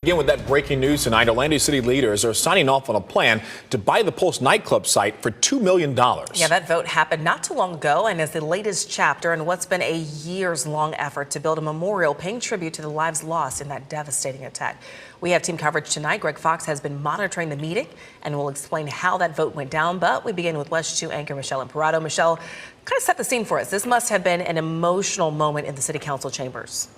Again, with that breaking news tonight, Orlando City leaders are signing off on a plan to buy the Pulse nightclub site for $2 million. Yeah, that vote happened not too long ago and is the latest chapter in what's been a years-long effort to build a memorial paying tribute to the lives lost in that devastating attack. We have team coverage tonight. Greg Fox has been monitoring the meeting and will explain how that vote went down. But we begin with WESH 2 anchor Michelle Imparato. Michelle, kind of set the scene for us. This must have been an emotional moment in the city council chambers.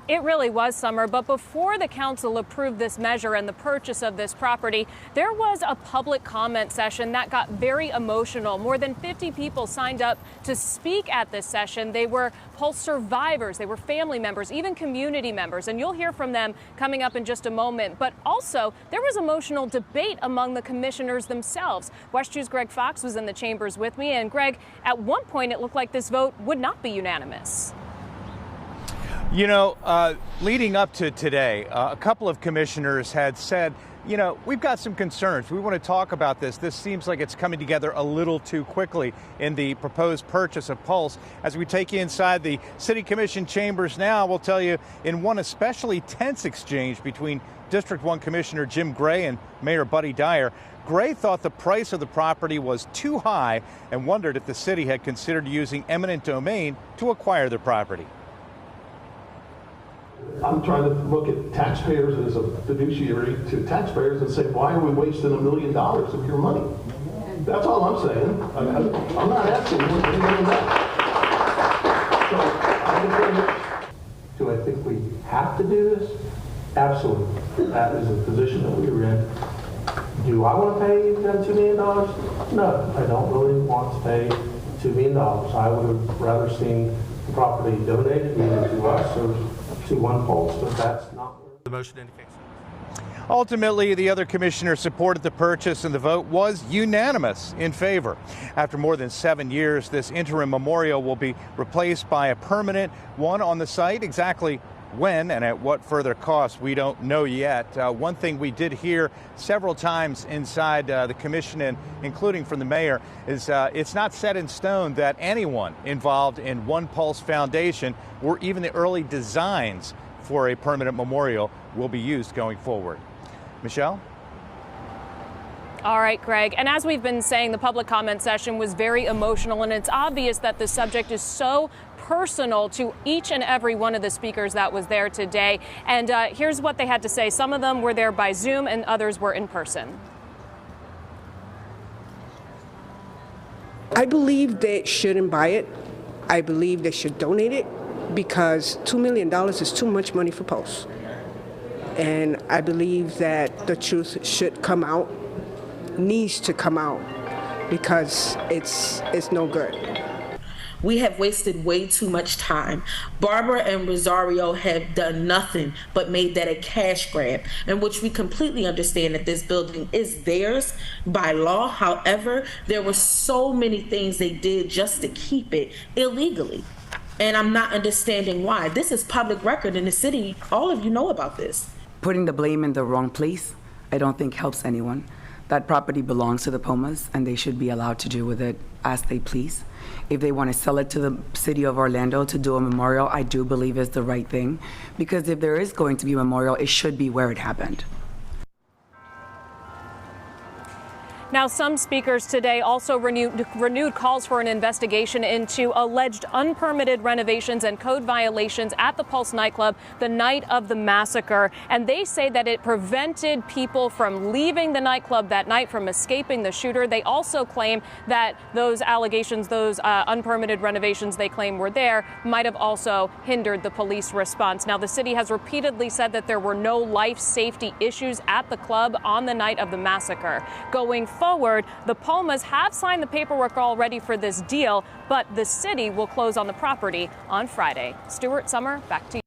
It really was, Summer, but before the council approved this measure and the purchase of this property, there was a public comment session that got very emotional. More than 50 people signed up to speak at this session. They were Pulse survivors, they were family members, even community members, and you'll hear from them coming up in just a moment. But also, there was emotional debate among the commissioners themselves. WESH 2's Greg Fox was in the chambers with me, and Greg, at one point it looked like this vote would not be unanimous. You know, leading up to today, a couple of commissioners had said, you know, we've got some concerns. We want to talk about this. This seems like it's coming together a little too quickly in the proposed purchase of Pulse. As we take you inside the City Commission chambers now, we'll tell you in one especially tense exchange between District 1 Commissioner Jim Gray and Mayor Buddy Dyer. Gray thought the price of the property was too high and wondered if the city had considered using eminent domain to acquire the property. I'm trying to look at taxpayers as a fiduciary to taxpayers and say, why are we wasting $1 million of your money? That's all I'm saying. I'm not asking you what $1 million. So do I think we have to do this? Absolutely. That is the position that we were in. Do I want to pay them $2 million? No, I don't really want to pay $2 million. I would have rather seen the property donated either to us or to One Pulse, but that's not what the motion indicates. Ultimately, the other commissioner supported the purchase and the vote was unanimous in favor. After more than 7 years, this interim memorial will be replaced by a permanent one on the site. Exactly when and at what further cost, we don't know yet. One thing we did hear several times inside the commission, and including from the mayor, is it's not set in stone that anyone involved in One Pulse Foundation or even the early designs for a permanent memorial will be used going forward. Michelle? All right, Greg. And as we've been saying, the public comment session was very emotional, and it's obvious that the subject is so personal to each and every one of the speakers that was there today. And here's what they had to say. Some of them were there by Zoom and others were in person. I believe they shouldn't buy it. I believe they should donate it because $2 million is too much money for Pulse. And I believe that the truth should come out, needs to come out, because it's no good. We have wasted way too much time. Barbara and Rosario have done nothing but made that a cash grab, in which we completely understand that this building is theirs by law. However, there were so many things they did just to keep it illegally. And I'm not understanding why. This is public record in the city. All of you know about this. Putting the blame in the wrong place, I don't think helps anyone. That property belongs to the Pumas, and they should be allowed to do with it as they please. If they want to sell it to the city of Orlando to do a memorial, I do believe is the right thing, because if there is going to be a memorial, it should be where it happened. Now, some speakers today also renewed calls for an investigation into alleged unpermitted renovations and code violations at the Pulse nightclub the night of the massacre. And they say that it prevented people from leaving the nightclub that night, from escaping the shooter. They also claim that those allegations, those unpermitted renovations they claim were there, might have also hindered the police response. Now, the city has repeatedly said that there were no life safety issues at the club on the night of the massacre. Going forward, the Pumas have signed the paperwork already for this deal, but the city will close on the property on Friday. Stuart, Summer, back to you.